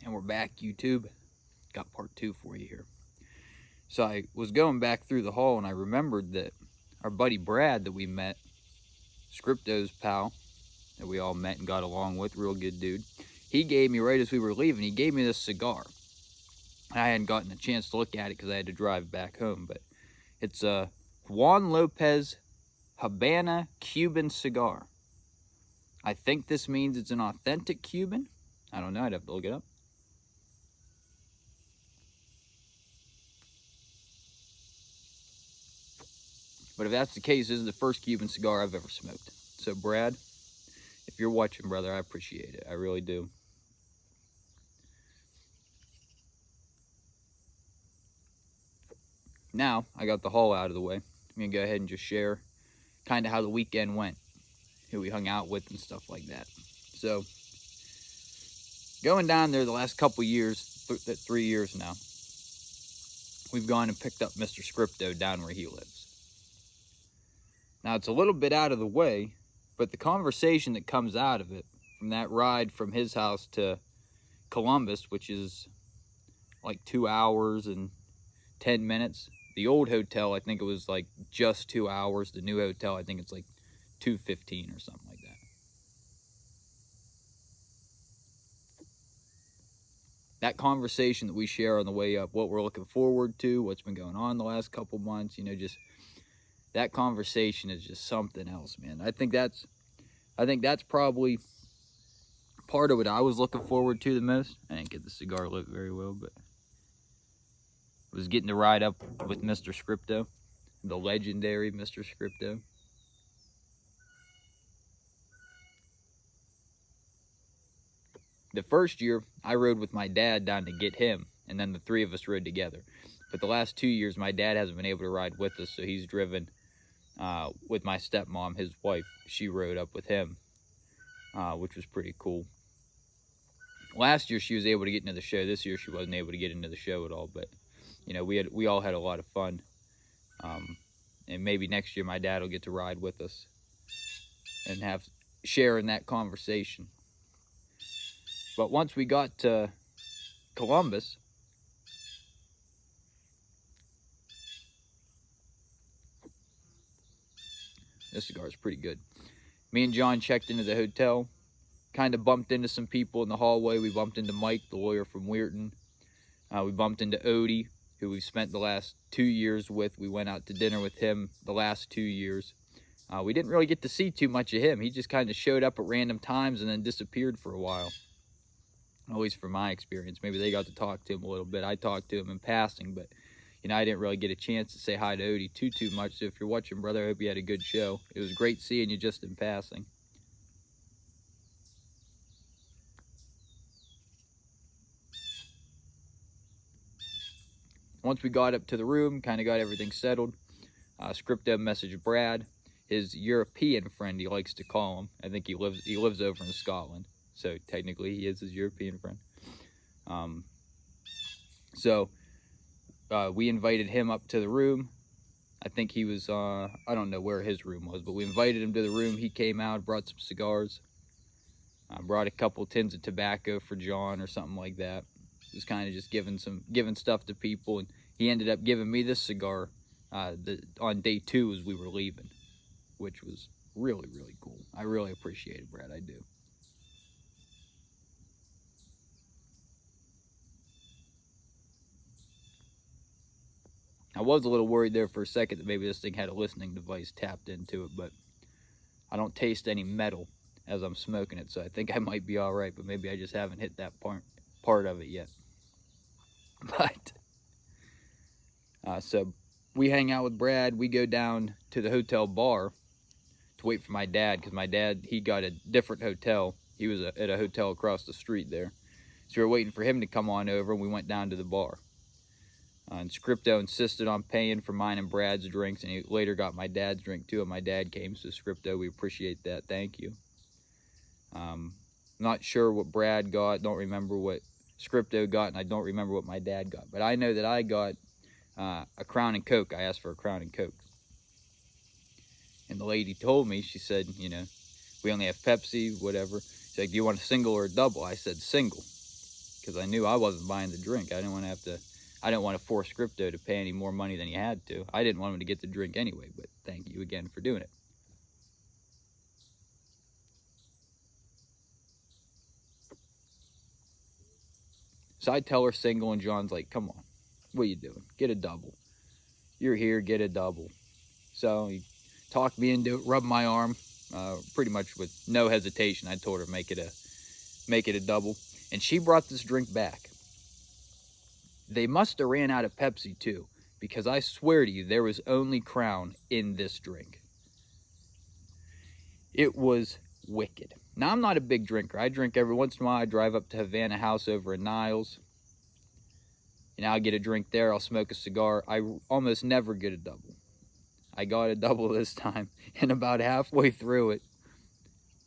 And we're back, YouTube. Got part 2 for you here. So I was going back through the hall and I remembered that our buddy Brad that we met, Scripto's pal, that we all met and got along with, real good dude, he gave me, right as we were leaving, he gave me this cigar. I hadn't gotten a chance to look at it because I had to drive back home, but it's a Juan Lopez Habana Cuban cigar. I think this means it's an authentic Cuban. I don't know, I'd have to look it up. But if that's the case, this is the first Cuban cigar I've ever smoked. So Brad, if you're watching, brother, I appreciate it. I really do. Now, I got the haul out of the way. I'm going to go ahead and just share kind of how the weekend went, who we hung out with and stuff like that. So, going down there the last couple years, 3 years now, we've gone and picked up Mr. Scripto down where he lives. Now, it's a little bit out of the way, but the conversation that comes out of it, from that ride from his house to Columbus, which is like 2 hours and 10 minutes. The old hotel, I think it was like just 2 hours. The new hotel, I think it's like 2:15 or something like that. That conversation that we share on the way up, what we're looking forward to, what's been going on the last couple months, you know, just that conversation is just something else, man. I think that's probably part of what I was looking forward to the most. I didn't get the cigar lit very well, but was getting to ride up with Mr. Scripto, the legendary Mr. Scripto. The first year, I rode with my dad down to get him, and then the 3 of us rode together. But the last 2 years, my dad hasn't been able to ride with us, so he's driven with my stepmom, his wife. She rode up with him, which was pretty cool. Last year, she was able to get into the show. This year, she wasn't able to get into the show at all, but you know, we all had a lot of fun. And maybe next year my dad will get to ride with us and share in that conversation. But once we got to Columbus, this cigar is pretty good. Me and John checked into the hotel, kind of bumped into some people in the hallway. We bumped into Mike, the lawyer from Weirton. We bumped into Odie, who we've spent the last 2 years with. We went out to dinner with him the last 2 years. We didn't really get to see too much of him. He just kind of showed up at random times and then disappeared for a while. At least from my experience. Maybe they got to talk to him a little bit. I talked to him in passing, but you know, I didn't really get a chance to say hi to Odie too much. So if you're watching, brother, I hope you had a good show. It was great seeing you just in passing. Once we got up to the room, kind of got everything settled, Scripto messaged Brad, his European friend, he likes to call him. I think he lives over in Scotland, so technically he is his European friend. We invited him up to the room. I think he was, I don't know where his room was, but we invited him to the room. He came out, brought some cigars, brought a couple tins of tobacco for John or something like that. Was kind of just giving stuff to people, and he ended up giving me this cigar on day 2 as we were leaving, which was really, really cool. I really appreciate it, Brad. I do. I was a little worried there for a second that maybe this thing had a listening device tapped into it, but I don't taste any metal as I'm smoking it, so I think I might be all right, but maybe I just haven't hit that part of it yet. But so we hang out with Brad. We go down to the hotel bar to wait for my dad, because my dad, he got a different hotel. He was at a hotel across the street there, so we were waiting for him to come on over, and we went down to the bar. And Scripto insisted on paying for mine and Brad's drinks, and he later got my dad's drink too, and my dad came. So Scripto, we appreciate that. Thank you. Not sure what Brad got. Don't remember what Scripto got, and I don't remember what my dad got. But I know that I got a Crown and Coke. I asked for a Crown and Coke. And the lady told me, she said, you know, we only have Pepsi, whatever. She's like, do you want a single or a double? I said single, because I knew I wasn't buying the drink. I didn't want to force Crypto to pay any more money than he had to. I didn't want him to get the drink anyway, but thank you again for doing it. So I tell her single, and John's like, come on, what are you doing? Get a double. You're here, get a double. So he talked me into it, rubbed my arm, pretty much with no hesitation. I told her make it a double, and she brought this drink back. They must have ran out of Pepsi too, because I swear to you, there was only Crown in this drink. It was wicked. Now, I'm not a big drinker. I drink every once in a while. I drive up to Havana House over in Niles, and I'll get a drink there. I'll smoke a cigar. I almost never get a double. I got a double this time, and about halfway through it,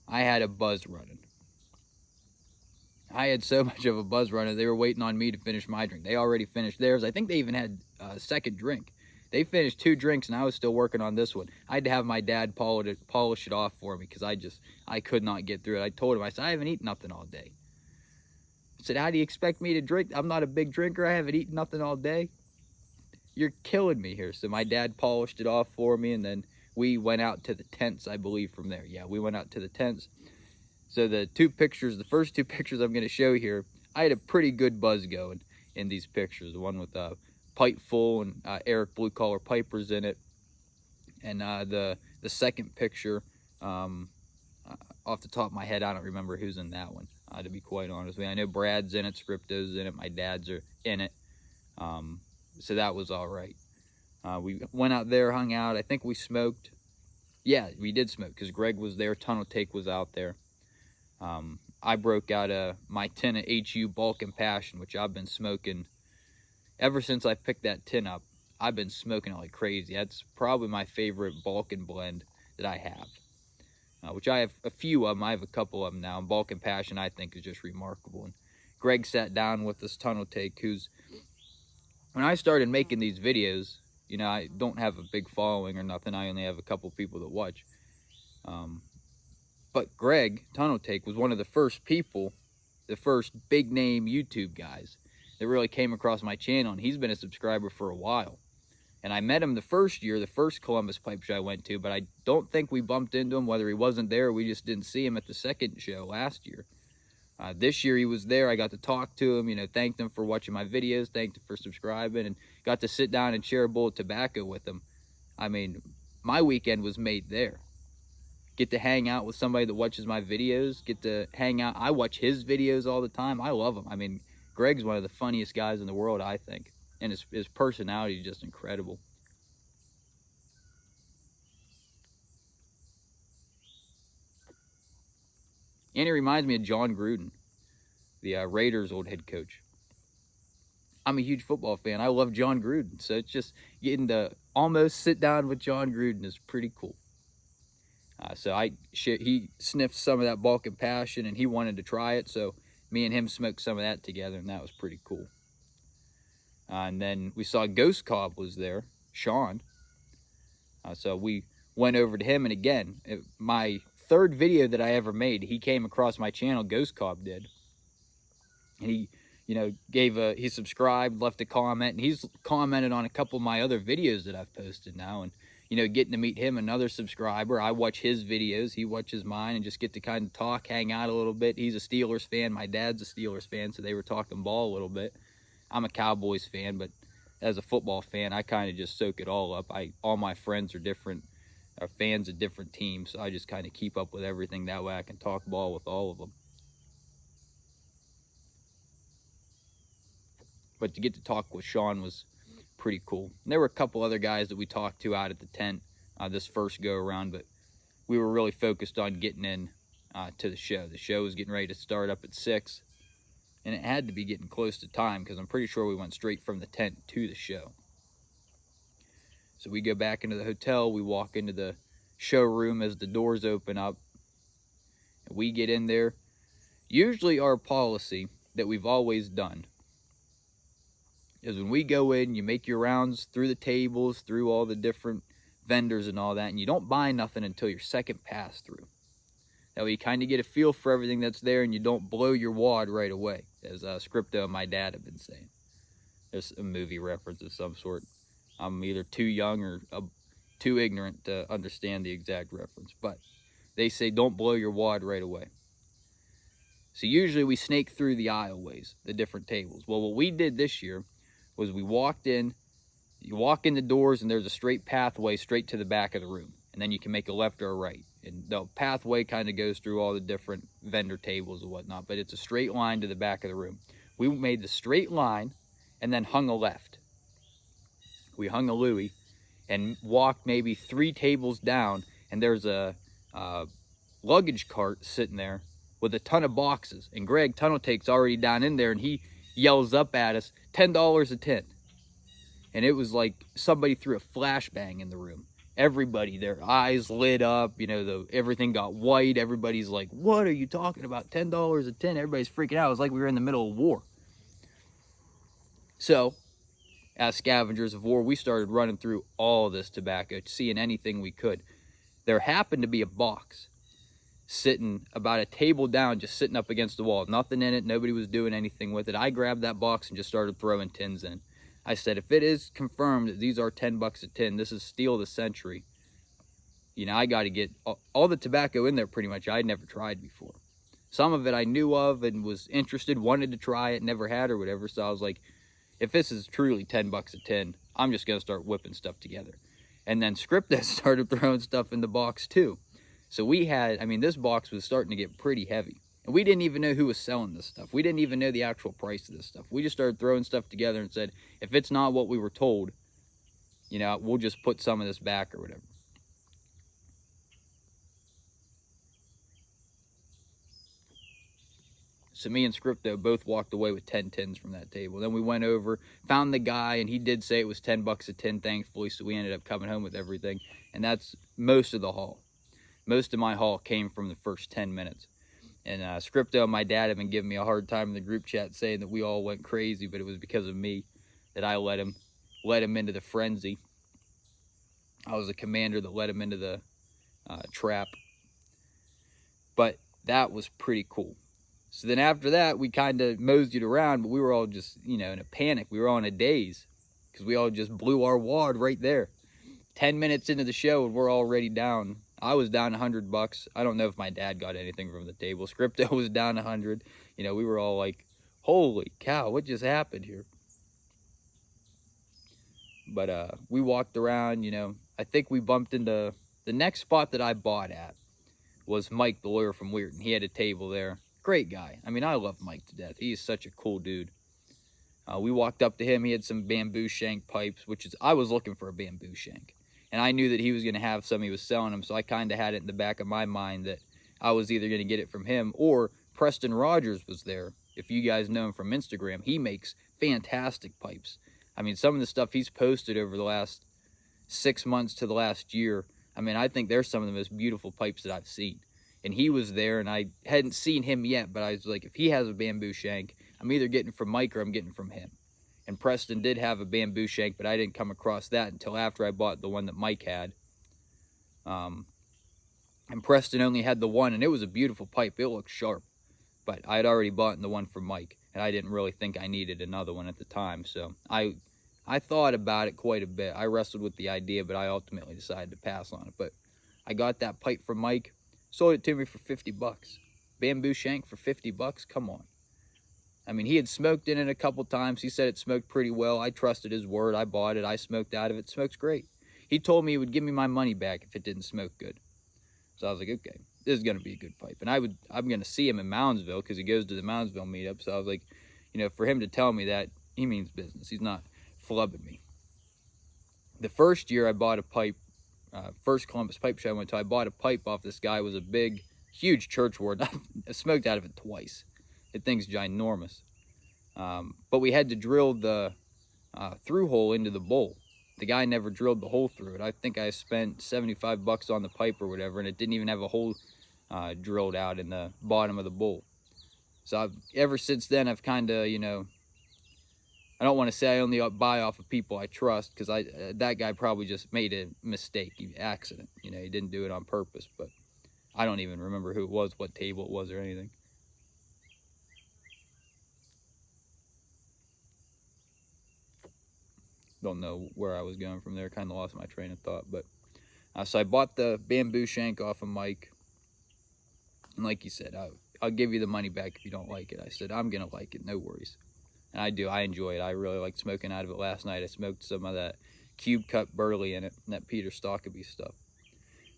I had a buzz running. I had so much of a buzz running, they were waiting on me to finish my drink. They already finished theirs. I think they even had a second drink. They finished 2 drinks, and I was still working on this one. I had to have my dad polish it off for me because I could not get through it. I told him, I said, I haven't eaten nothing all day. I said, how do you expect me to drink? I'm not a big drinker. I haven't eaten nothing all day. You're killing me here. So my dad polished it off for me, and then we went out to the tents, I believe, from there. Yeah, we went out to the tents. So the first 2 pictures I'm going to show here, I had a pretty good buzz going in these pictures. The one with Pipe Full and Eric Blue Collar Pipers in it. And the second picture, off the top of my head, I don't remember who's in that one, to be quite honest with you. I know Brad's in it, Scripto's in it, my dad's are in it. So that was all right. We went out there, hung out. I think we smoked. Yeah, we did smoke because Greg was there. Tunnel Take was out there. I broke out my tin of HU Balkan Passion, which I've been smoking ever since I picked that tin up. I've been smoking it like crazy. That's probably my favorite Balkan blend that I have, which I have a few of them. I have a couple of them now. And Balkan Passion, I think, is just remarkable. And Greg sat down with this Tunnel Take, who's, when I started making these videos, you know, I don't have a big following or nothing. I only have a couple people that watch. But Greg, Tunnel Take, was one of the first people, the first big name YouTube guys that really came across my channel, and he's been a subscriber for a while. And I met him the first year, the first Columbus Pipe show I went to, but I don't think we bumped into him, whether he wasn't there or we just didn't see him at the second show last year. This year he was there. I got to talk to him, you know, thanked him for watching my videos, thanked him for subscribing, and got to sit down and share a bowl of tobacco with him. I mean, my weekend was made there. Get to hang out with somebody that watches my videos, get to hang out. I watch his videos all the time. I love him. I mean, Greg's one of the funniest guys in the world, I think. And his personality is just incredible. And he reminds me of John Gruden, the Raiders' old head coach. I'm a huge football fan. I love John Gruden. So it's just getting to almost sit down with John Gruden is pretty cool. So he sniffed some of that Balkan Passion, and he wanted to try it. So me and him smoked some of that together, and that was pretty cool. And then we saw Ghost Cobb was there, Sean. So we went over to him, and again, my third video that I ever made, he came across my channel, Ghost Cobb did. And he, you know, he subscribed, left a comment, and he's commented on a couple of my other videos that I've posted now. And, you know, getting to meet him, another subscriber. I watch his videos, he watches mine, and just get to kind of talk, hang out a little bit. He's a Steelers fan, my dad's a Steelers fan, so they were talking ball a little bit. I'm a Cowboys fan, but as a football fan, I kind of just soak it all up. All my friends are fans of different teams, so I just kind of keep up with everything. That way I can talk ball with all of them. But to get to talk with Sean was pretty cool. And there were a couple other guys that we talked to out at the tent this first go around, but we were really focused on getting in to the show. The show was getting ready to start up at 6, and it had to be getting close to time because I'm pretty sure we went straight from the tent to the show. So we go back into the hotel, we walk into the showroom as the doors open up, and we get in there. Usually our policy that we've always done is when we go in, you make your rounds through the tables, through all the different vendors and all that, and you don't buy nothing until your second pass through. That way you kind of get a feel for everything that's there and you don't blow your wad right away, as Scripto and my dad have been saying. There's a movie reference of some sort. I'm either too young or too ignorant to understand the exact reference, but they say don't blow your wad right away. So usually we snake through the aisleways, the different tables. Well, what we did this year was we walked in. You walk in the doors and there's a straight pathway straight to the back of the room. And then you can make a left or a right. And the pathway kind of goes through all the different vendor tables and whatnot. But it's a straight line to the back of the room. We made the straight line and then hung a left. We hung a Louis and walked maybe 3 tables down. And there's a luggage cart sitting there with a ton of boxes. And Greg Tunnel Take's already down in there. And he yells up at us, $10 a tin. And it was like somebody threw a flashbang in the room. Everybody, their eyes lit up, you know, everything got white. Everybody's like, what are you talking about? $10 a tin. Everybody's freaking out. It was like we were in the middle of war. So, as scavengers of war, we started running through all this tobacco, seeing anything we could. There happened to be a box sitting about a table down, just sitting up against the wall. Nothing in it. Nobody was doing anything with it. I grabbed that box and just started throwing tins in. I said, if it is confirmed that these are $10 a tin, this is steal of the century. You know, I got to get all the tobacco in there pretty much I'd never tried before. Some of it I knew of and was interested, wanted to try it, never had or whatever. So I was like, if this is truly $10 a tin, I'm just going to start whipping stuff together. And then Scripta started throwing stuff in the box too. So we had, I mean, this box was starting to get pretty heavy. And we didn't even know who was selling this stuff. We didn't even know the actual price of this stuff. We just started throwing stuff together and said, if it's not what we were told, you know, we'll just put some of this back or whatever. So me and Scripto both walked away with 10 tins from that table. Then we went over, found the guy, and he did say it was $10 a tin, thankfully. So we ended up coming home with everything. And that's most of the haul. Most of my haul came from the first 10 minutes. And Scripto and my dad have been giving me a hard time in the group chat saying that we all went crazy, but it was because of me that I let him into the frenzy. I was the commander that led him into the trap. But that was pretty cool. So then after that, we kind of moseyed around, but we were all just, you know, in a panic. We were all in a daze because we all just blew our wad right there. 10 minutes into the show and we're already down. I was down $100. I don't know if my dad got anything from the table. Scripto was down 100. You know, we were all like, holy cow, what just happened here? But we walked around, you know. I think we bumped into the next spot that I bought at was Mike, the lawyer from Weirton. He had a table there. Great guy. I mean, I love Mike to death. He is such a cool dude. We walked up to him. He had some bamboo shank pipes, I was looking for a bamboo shank. And I knew that he was going to have some. He was selling them. So I kind of had it in the back of my mind that I was either going to get it from him or Preston Rogers was there. If you guys know him from Instagram, he makes fantastic pipes. I mean, some of the stuff he's posted over the last 6 months to the last year, I mean, I think they're some of the most beautiful pipes that I've seen. And he was there, and I hadn't seen him yet, but I was like, if he has a bamboo shank, I'm either getting from Mike or I'm getting from him. And Preston did have a bamboo shank, but I didn't come across that until after I bought the one that Mike had. And Preston only had the one, and it was a beautiful pipe. It looked sharp. But I had already bought the one from Mike, and I didn't really think I needed another one at the time. So I thought about it quite a bit. I wrestled with the idea, but I ultimately decided to pass on it. But I got that pipe from Mike, sold it to me for $50. Bamboo shank for $50? Come on. I mean, he had smoked in it a couple times. He said it smoked pretty well. I trusted his word. I bought it. I smoked out of it. It smokes great. He told me he would give me my money back if it didn't smoke good. So I was like, okay, this is going to be a good pipe. And I'm going to see him in Moundsville because he goes to the Moundsville meetup. So I was like, you know, for him to tell me that, he means business. He's not flubbing me. The first year I bought a pipe, first Columbus pipe show I went to, I bought a pipe off this guy. It was a big, huge church ward. I smoked out of it twice. That thing's ginormous. But we had to drill the through hole into the bowl. The guy never drilled the hole through it. I think I spent $75 on the pipe or whatever, and it didn't even have a hole drilled out in the bottom of the bowl. So ever since then, I've kind of, you know, I don't want to say I only buy off of people I trust, because that guy probably just made a mistake, accident. You know, he didn't do it on purpose. But I don't even remember who it was, what table it was, or anything. Don't know where I was going from there. Kind of lost my train of thought. But so I bought the bamboo shank off of Mike. And like you said, I'll give you the money back if you don't like it. I said, I'm going to like it. No worries. And I do. I enjoy it. I really liked smoking out of it last night. I smoked some of that cube cut burley in it, and that Peter Stockeby stuff.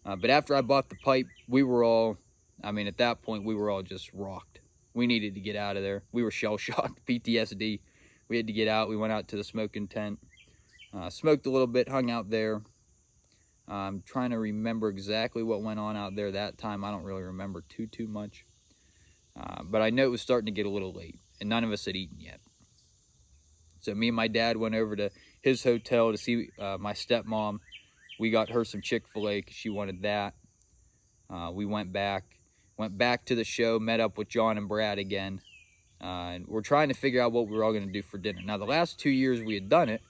But after I bought the pipe, we were all, I mean, at that point, we were all just rocked. We needed to get out of there. We were shell-shocked, PTSD. We had to get out. We went out to the smoking tent, smoked a little bit, hung out there. I'm trying to remember exactly what went on out there that time. I don't really remember too much. But I know it was starting to get a little late, and none of us had eaten yet. So me and my dad went over to his hotel to see my stepmom. We got her some Chick-fil-A because she wanted that. We went back to the show, met up with John and Brad again. And we're trying to figure out what we were all going to do for dinner. Now, the last 2 years we had done it,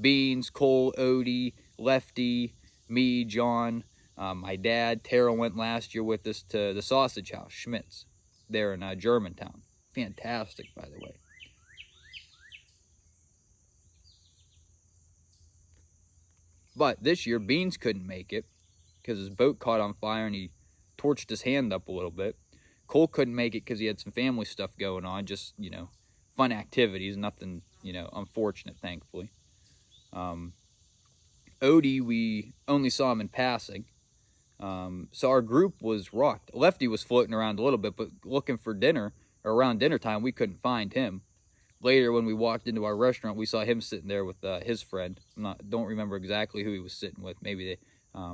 Beans, Cole, Odie, Lefty, me, John, my dad, Tara went last year with us to the sausage house, Schmidt's, there in Germantown. Fantastic, by the way. But this year, Beans couldn't make it because his boat caught on fire and he torched his hand up a little bit. Cole couldn't make it because he had some family stuff going on, just, you know, fun activities, nothing, you know, unfortunate, thankfully. Odie, we only saw him in passing. So our group was rocked. Lefty was floating around a little bit, but looking for dinner, or around dinner time, we couldn't find him. Later, when we walked into our restaurant, we saw him sitting there with his friend. Don't remember exactly who he was sitting with. Maybe they, I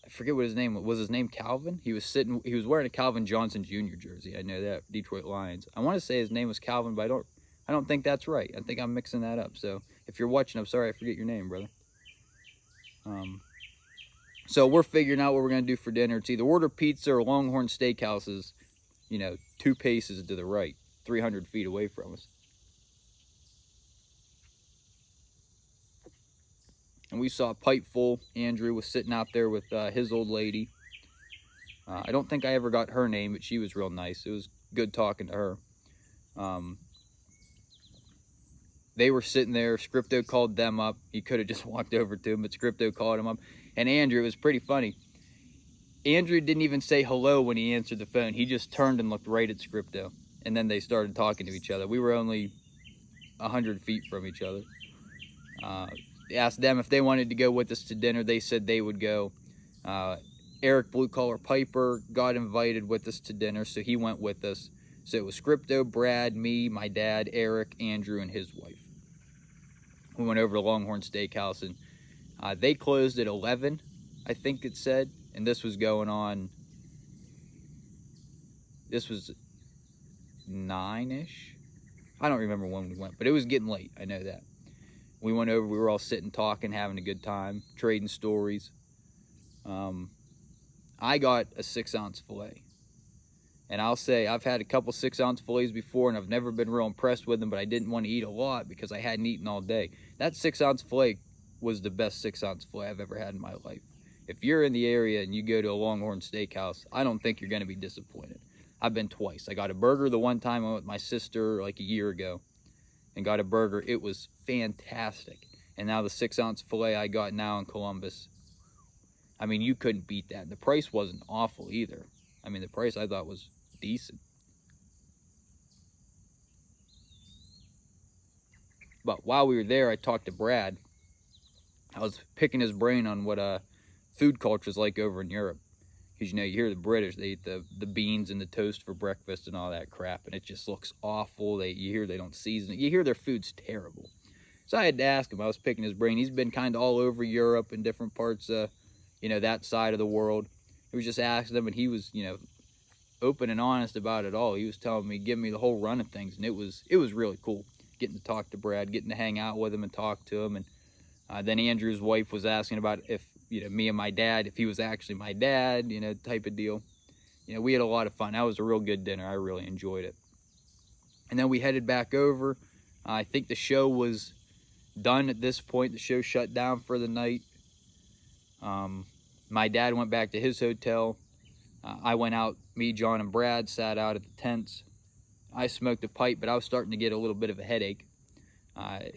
forget what his name was. Was his name Calvin? He was wearing a Calvin Johnson Jr. jersey. I know that, Detroit Lions. I want to say his name was Calvin, but I don't think that's right. I think I'm mixing that up. So if you're watching, I'm sorry I forget your name, brother. So we're figuring out what we're going to do for dinner. It's either order pizza or Longhorn Steakhouses, you know, 2 paces to the right, 300 feet away from us. And we saw a pipe full. Andrew was sitting out there with his old lady. I don't think I ever got her name, but she was real nice. It was good talking to her. They were sitting there. Scripto called them up. He could have just walked over to him, but Scripto called him up. And Andrew, it was pretty funny. Andrew didn't even say hello when he answered the phone. He just turned and looked right at Scripto. And then they started talking to each other. We were only 100 feet from each other. Asked them if they wanted to go with us to dinner. They said they would go. Eric Blue Collar Piper got invited with us to dinner, so he went with us. So it was Scripto, Brad, me, my dad, Eric, Andrew, and his wife. We went over to Longhorn Steakhouse, and they closed at 11, I think it said. And this was going on, this was 9-ish. I don't remember when we went, but it was getting late. I know that. We went over, we were all sitting, talking, having a good time, trading stories. I got a 6-ounce filet. And I'll say, I've had a couple 6-ounce fillets before, and I've never been real impressed with them, but I didn't want to eat a lot because I hadn't eaten all day. That 6-ounce filet was the best 6-ounce filet I've ever had in my life. If you're in the area and you go to a Longhorn Steakhouse, I don't think you're going to be disappointed. I've been twice. I got a burger the one time I went with my sister like a year ago and got a burger. It was fantastic. And now the 6-ounce filet I got now in Columbus, I mean, you couldn't beat that. The price wasn't awful either. I mean, the price I thought was decent. But while we were there, I talked to Brad. I was picking his brain on what food culture is like over in Europe. Because, you know, you hear the British, they eat the beans and the toast for breakfast and all that crap, and it just looks awful. You hear they don't season it. You hear their food's terrible. So I had to ask him. I was picking his brain. He's been kind of all over Europe and different parts, you know, that side of the world. He was just asking them, and he was, you know, open and honest about it all. He was telling me, giving me the whole run of things, and it was really cool getting to talk to Brad, getting to hang out with him and talk to him. And then Andrew's wife was asking about if, you know, me and my dad, if he was actually my dad, you know, type of deal. You know, we had a lot of fun. That was a real good dinner. I really enjoyed it. And then we headed back over. I think the show was done at this point. The show shut down for the night. My dad went back to his hotel. I went out, me, John, and Brad sat out at the tents. I smoked a pipe, but I was starting to get a little bit of a headache.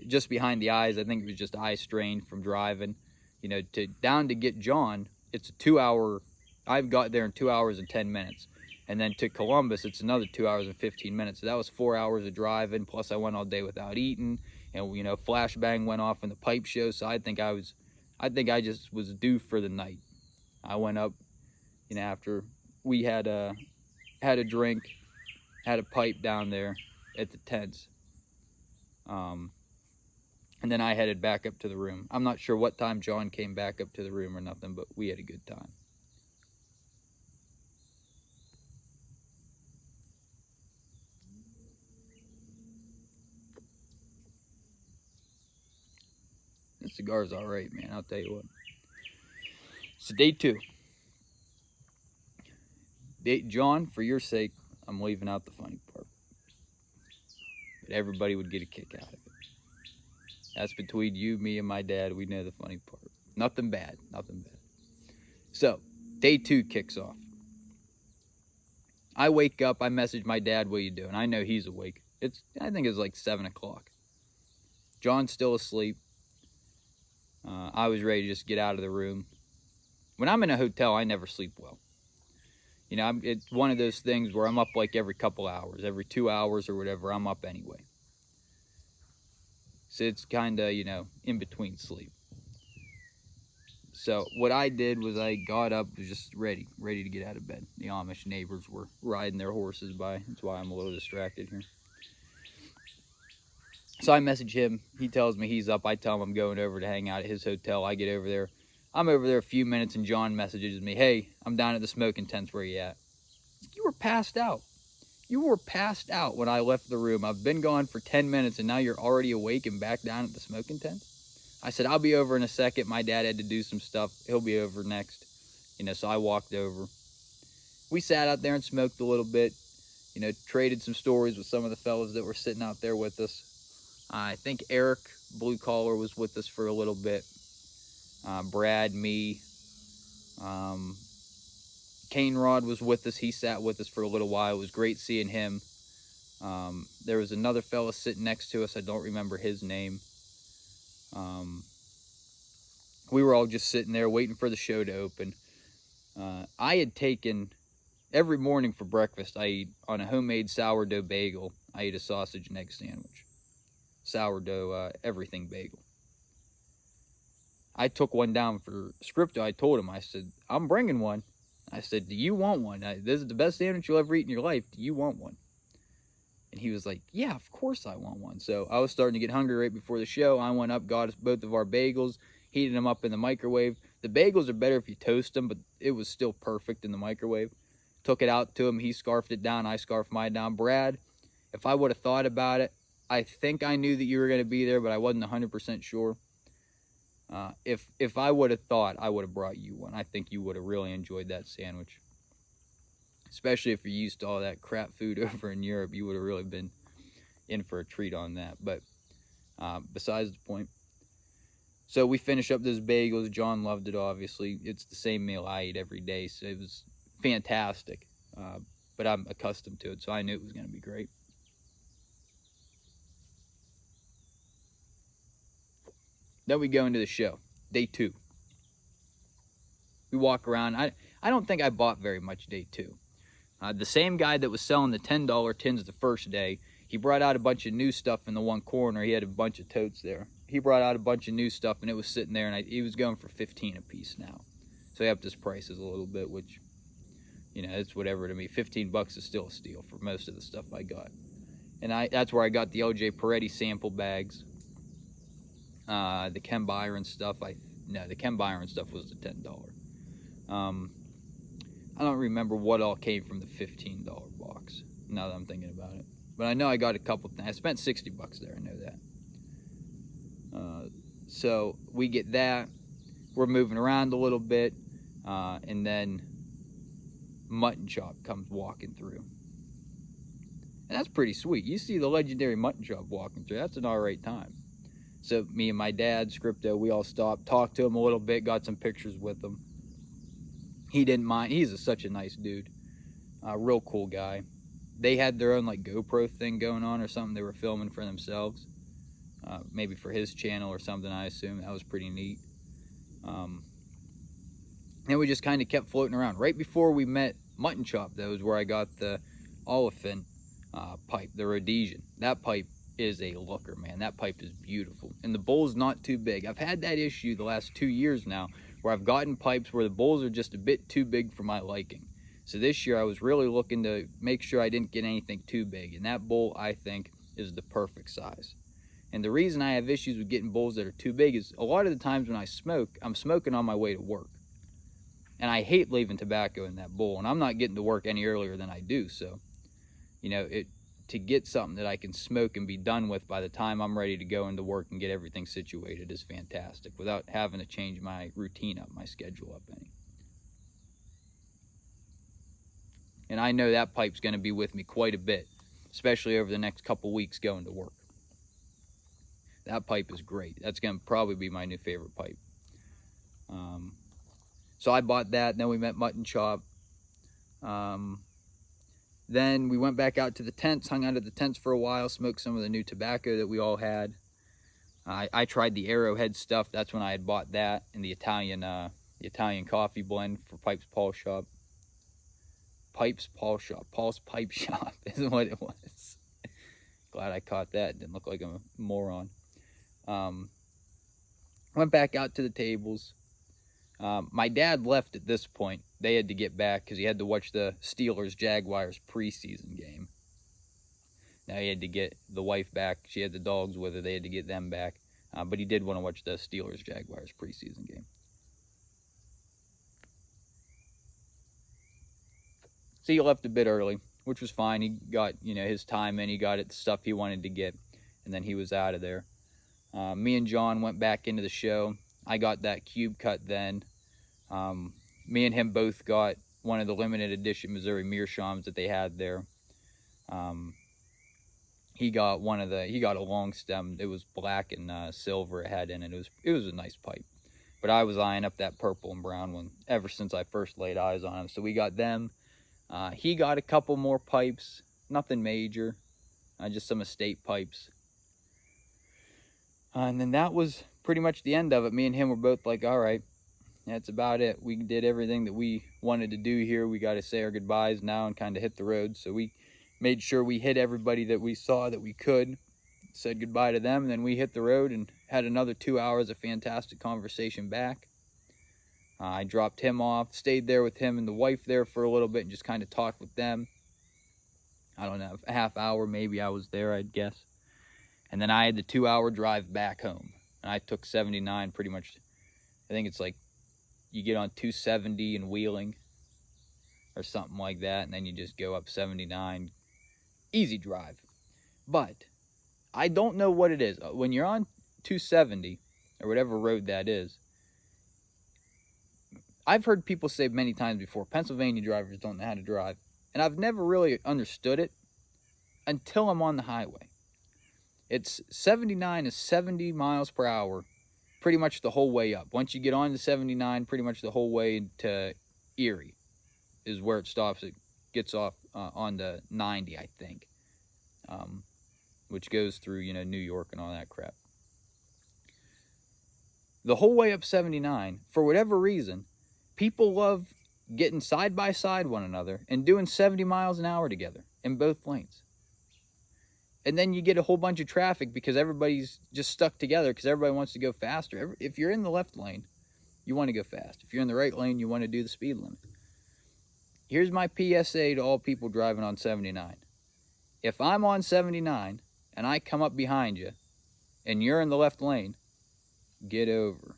Just behind the eyes, I think it was just eye strain from driving. You know, down to get John, it's a 2-hour, I've got there in 2 hours and 10 minutes. And then to Columbus, it's another 2 hours and 15 minutes. So that was 4 hours of driving, plus I went all day without eating. And, you know, flashbang went off in the pipe show, so I think I just was due for the night. I went up, you know, after we had a drink, had a pipe down there at the tents. And then I headed back up to the room. I'm not sure what time John came back up to the room or nothing, but we had a good time. This cigar's all right, man. I'll tell you what. So day 2. John, for your sake, I'm leaving out the funny part. But everybody would get a kick out of it. That's between you, me, and my dad. We know the funny part. Nothing bad. Nothing bad. So, day 2 kicks off. I wake up. I message my dad, what you doing? I know he's awake. I think it's like 7 o'clock. John's still asleep. I was ready to just get out of the room. When I'm in a hotel, I never sleep well. You know, it's one of those things where I'm up like every couple hours, every 2 hours or whatever, I'm up anyway. So it's kind of, you know, in between sleep. So what I did was I got up, was just ready to get out of bed. The Amish neighbors were riding their horses by. That's why I'm a little distracted here. So I message him. He tells me he's up. I tell him I'm going over to hang out at his hotel. I get over there. I'm over there a few minutes, and John messages me, hey, I'm down at the smoking tents. Where you at? You were passed out. You were passed out when I left the room. I've been gone for 10 minutes, and now you're already awake and back down at the smoking tent? I said, I'll be over in a second. My dad had to do some stuff. He'll be over next. You know, so I walked over. We sat out there and smoked a little bit. You know, traded some stories with some of the fellas that were sitting out there with us. I think Eric, Blue Collar, was with us for a little bit. Brad, me. Kane Rod was with us. He sat with us for a little while. It was great seeing him. There was another fella sitting next to us. I don't remember his name. We were all just sitting there waiting for the show to open. I had taken, every morning for breakfast, I eat on a homemade sourdough bagel. I eat a sausage and egg sandwich. Sourdough, everything bagel. I took one down for Scripto. I told him, I said, I'm bringing one. I said, do you want one? This is the best sandwich you'll ever eat in your life. Do you want one? And he was like, yeah, of course I want one. So I was starting to get hungry right before the show. I went up, got us both of our bagels, heated them up in the microwave. The bagels are better if you toast them, but it was still perfect in the microwave. Took it out to him. He scarfed it down. I scarfed mine down. Brad, if I would have thought about it, I think I knew that you were going to be there, but I wasn't 100% sure. If I would have thought, I would have brought you one. I think you would have really enjoyed that sandwich. Especially if you're used to all that crap food over in Europe, you would have really been in for a treat on that. But besides the point. So we finish up those bagels. John loved it, obviously. It's the same meal I eat every day, so it was fantastic. But I'm accustomed to it, so I knew it was going to be great. Then we go into the show, day 2. We walk around. I don't think I bought very much day 2. The same guy that was selling the $10 tins the first day, he brought out a bunch of new stuff in the one corner. He had a bunch of totes there. He brought out a bunch of new stuff, and it was sitting there, and he was going for $15 a piece now. So he upped his prices a little bit, which, you know, it's whatever to me. $15 is still a steal for most of the stuff I got. And that's where I got the LJ Peretti sample bags. The Ken Byron stuff, the Ken Byron stuff was the $10. I don't remember what all came from the $15 box, now that I'm thinking about it. But I know I got a couple things. I spent $60 there, I know that. So we get that. We're moving around a little bit. And then Mutton Chop comes walking through. And that's pretty sweet. You see the legendary Mutton Chop walking through. That's an alright time. So me and my dad, Scripto, we all stopped, talked to him a little bit, got some pictures with him. He didn't mind. He's such a nice dude. Real cool guy. They had their own like GoPro thing going on or something. They were filming for themselves. Maybe for his channel or something, I assume. That was pretty neat. And we just kind of kept floating around. Right before we met Mutton Chop, though, is where I got the olefin pipe, the Rhodesian. That pipe is a looker, man. That pipe is beautiful. And the bowl's not too big. I've had that issue the last 2 years now, where I've gotten pipes where the bowls are just a bit too big for my liking. So this year I was really looking to make sure I didn't get anything too big. And that bowl, I think, is the perfect size. And the reason I have issues with getting bowls that are too big is a lot of the times when I smoke, I'm smoking on my way to work. And I hate leaving tobacco in that bowl. And I'm not getting to work any earlier than I do. So, you know, to get something that I can smoke and be done with by the time I'm ready to go into work and get everything situated is fantastic without having to change my routine up, my schedule up any. And I know that pipe's going to be with me quite a bit, especially over the next couple weeks going to work. That pipe is great. That's going to probably be my new favorite pipe. So I bought that, and then we met Mutton Chop. Then we went back out to the tents, hung out at the tents for a while, smoked some of the new tobacco that we all had. I tried the Arrowhead stuff. That's when I had bought that, and the Italian coffee blend for Pipes Paul Shop. Pipes Paul Shop. Paul's Pipe Shop is what it was. Glad I caught that. Didn't look like I'm a moron. Went back out to the tables. My dad left at this point. They had to get back because he had to watch the Steelers-Jaguars preseason game. Now he had to get the wife back. She had the dogs with her. They had to get them back. But he did want to watch the Steelers-Jaguars preseason game. So he left a bit early, which was fine. He got, his time in. He got it, the stuff he wanted to get, and then he was out of there. Me and John went back into the show. I got that cube cut then. Me and him both got one of the limited edition Missouri Meerschaums that they had there. He got a long stem. It was black and silver it had in it. It was a nice pipe. But I was eyeing up that purple and brown one ever since I first laid eyes on him. So we got them. He got a couple more pipes. Nothing major. Just some estate pipes. And then that was pretty much the end of it. Me and him were both like, all right, that's about it. We did everything that we wanted to do here. We got to say our goodbyes now and kind of hit the road. So we made sure we hit everybody that we saw that we could, said goodbye to them, and then we hit the road and had another 2 hours of fantastic conversation back. I dropped him off, stayed there with him and the wife there for a little bit and just kind of talked with them. I don't know, a half hour maybe I was there, I'd guess. And then I had the 2-hour drive back home. And I took 79 pretty much. I think it's like you get on 270 in Wheeling or something like that. And then you just go up 79. Easy drive. But I don't know what it is. When you're on 270 or whatever road that is, I've heard people say many times before, Pennsylvania drivers don't know how to drive. And I've never really understood it until I'm on the highway. It's 79 is 70 miles per hour pretty much the whole way up. Once you get on to 79, pretty much the whole way to Erie is where it stops. It gets off on the 90, I think, which goes through, New York and all that crap. The whole way up 79, for whatever reason, people love getting side by side one another and doing 70 miles an hour together in both lanes. And then you get a whole bunch of traffic because everybody's just stuck together because everybody wants to go faster. If you're in the left lane, you want to go fast. If you're in the right lane, you want to do the speed limit. Here's my PSA to all people driving on 79. If I'm on 79 and I come up behind you and you're in the left lane, get over.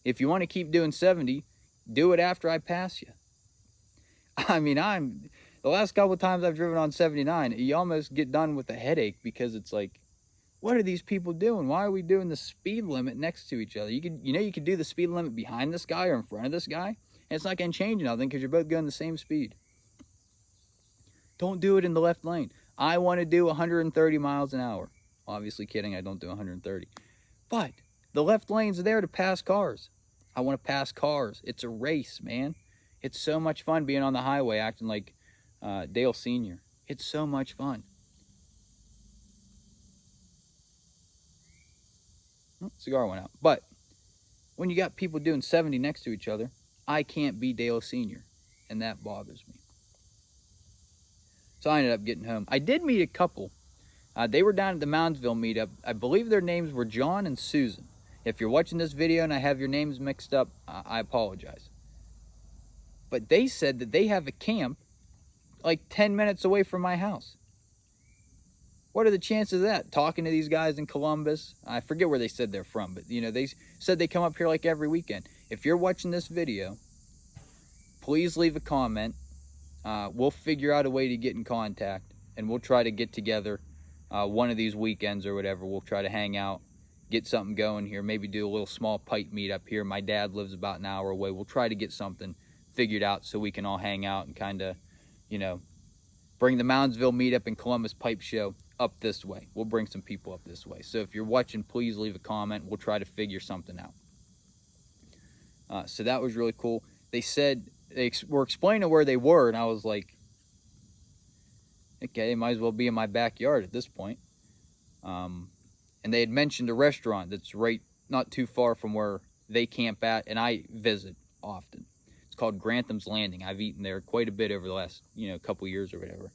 If you want to keep doing 70, do it after I pass you. I mean, the last couple of times I've driven on 79, you almost get done with a headache because it's like, what are these people doing? Why are we doing the speed limit next to each other? You could do the speed limit behind this guy or in front of this guy, and it's not going to change nothing because you're both going the same speed. Don't do it in the left lane. I want to do 130 miles an hour. Obviously kidding, I don't do 130. But the left lane's there to pass cars. I want to pass cars. It's a race, man. It's so much fun being on the highway acting like Dale Sr. It's so much fun. Oh, cigar went out. But when you got people doing 70 next to each other, I can't be Dale Sr., and that bothers me. So I ended up getting home. I did meet a couple. They were down at the Moundsville meetup. I believe their names were John and Susan. If you're watching this video and I have your names mixed up, I apologize. But they said that they have a camp like 10 minutes away from my house. What are the chances of that? Talking to these guys in Columbus. I forget where they said they're from, but they said they come up here like every weekend. If you're watching this video, please leave a comment. We'll figure out a way to get in contact, and we'll try to get together one of these weekends or whatever. We'll try to hang out, get something going here, maybe do a little small pipe meetup here. My dad lives about an hour away. We'll try to get something figured out so we can all hang out and kind of, bring the Moundsville meetup and Columbus pipe show up this way. We'll bring some people up this way. So if you're watching, please leave a comment. We'll try to figure something out. So that was really cool. They said they were explaining where they were, and I was like, okay, they might as well be in my backyard at this point. And they had mentioned a restaurant that's right not too far from where they camp at, and I visit often. It's called Grantham's Landing. I've eaten there quite a bit over the last, couple years or whatever.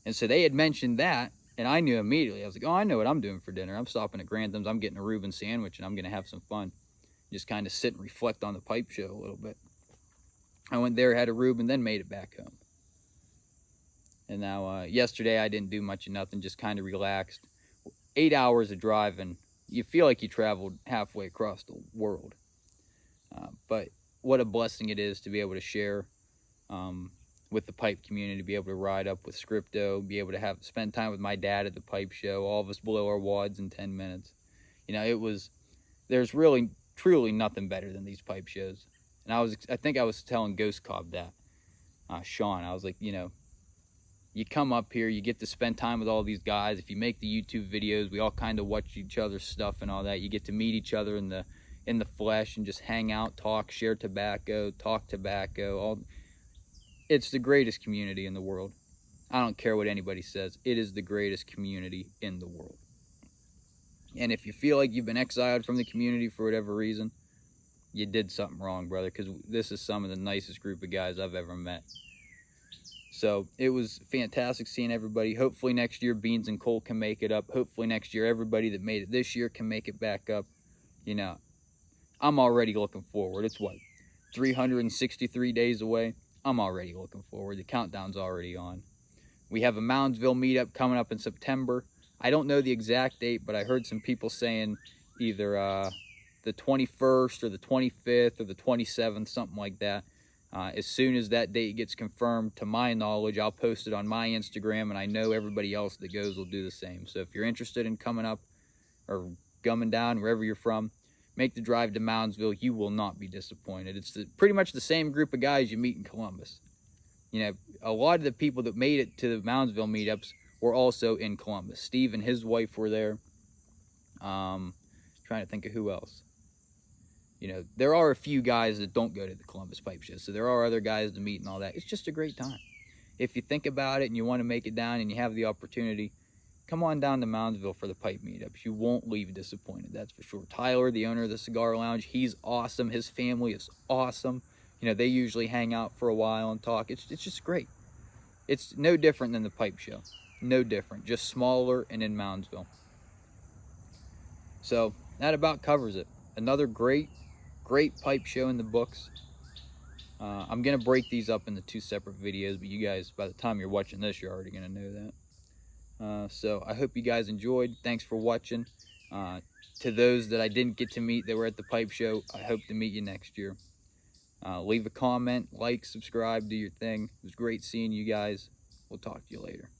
And so they had mentioned that, and I knew immediately. I was like, oh, I know what I'm doing for dinner. I'm stopping at Grantham's. I'm getting a Reuben sandwich, and I'm going to have some fun. Just kind of sit and reflect on the pipe show a little bit. I went there, had a Reuben, then made it back home. And now, yesterday I didn't do much of nothing, just kind of relaxed. 8 hours of driving. You feel like you traveled halfway across the world. But what a blessing it is to be able to share with the pipe community, to be able to ride up with Scripto, be able to spend time with my dad at the pipe show, all of us blow our wads in 10 minutes. There's really, truly nothing better than these pipe shows. And I think I was telling Ghost Cobb that, Sean, I was like, you come up here, you get to spend time with all these guys. If you make the YouTube videos, we all kind of watch each other's stuff and all that. You get to meet each other in the flesh and just hang out, talk, share tobacco, talk tobacco. It's the greatest community in the world. I don't care what anybody says. It is the greatest community in the world. And if you feel like you've been exiled from the community for whatever reason, you did something wrong, brother, because this is some of the nicest group of guys I've ever met. So it was fantastic seeing everybody. Hopefully next year Beans and Cole can make it up. Hopefully next year everybody that made it this year can make it back up. I'm already looking forward. It's 363 days away. I'm already looking forward. The countdown's already on. We have a Moundsville meetup coming up in September. I don't know the exact date, but I heard some people saying either the 21st or the 25th or the 27th, something like that. As soon as that date gets confirmed, to my knowledge, I'll post it on my Instagram, and I know everybody else that goes will do the same. So if you're interested in coming up or gumming down wherever you're from, make the drive to Moundsville. You will not be disappointed. It's pretty much the same group of guys you meet in Columbus. A lot of the people that made it to the Moundsville meetups were also in Columbus. Steve and his wife were there. Trying to think of who else. There are a few guys that don't go to the Columbus pipe show, so there are other guys to meet and all that. It's just a great time. If you think about it and you want to make it down and you have the opportunity, come on down to Moundsville for the pipe meetups. You won't leave disappointed, that's for sure. Tyler, the owner of the Cigar Lounge, he's awesome. His family is awesome. They usually hang out for a while and talk. It's just great. It's no different than the pipe show. No different. Just smaller and in Moundsville. So that about covers it. Another great pipe show in the books. I'm going to break these up into 2 separate videos, but you guys, by the time you're watching this, you're already going to know that. So I hope you guys enjoyed. Thanks for watching. To those that I didn't get to meet that were at the pipe show, I hope to meet you next year. Leave a comment, like, subscribe, do your thing. It was great seeing you guys. We'll talk to you later.